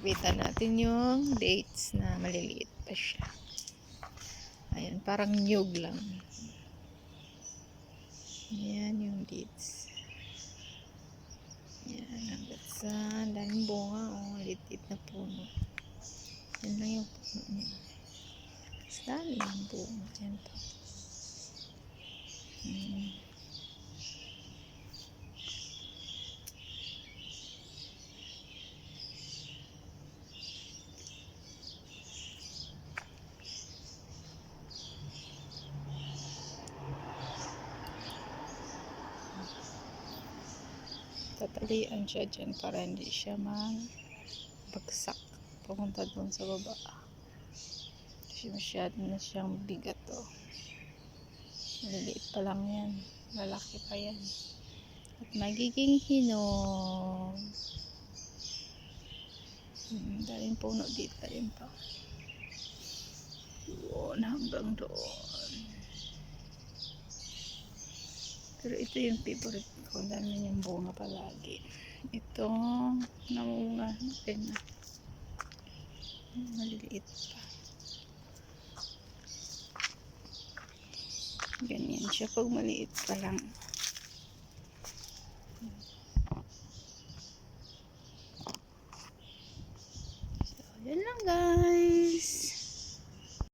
Kita natin yung dates na maliliit pa siya. Ayan, parang nyug lang. Ayan yung dates. Ayan, hanggat sa daming bunga. Oh, litit na puno. Yan lang yung puno niya. Mas dami yung bunga. Ayan pa. Tatalian siya dyan para hindi siya magbagsak pumunta doon sa baba. Kasi masyado na siyang bigat. Oh. Maliliit pa lang yan, lalaki pa yan at magiging hinog. Daming puno dito. Ayun pa doon hanggang doon. Pero ito yung favorite ko. Dami niyang bunga palagi. Ito, namunga natin na. Maliliit pa. Ganyan siya pag maliit pa lang.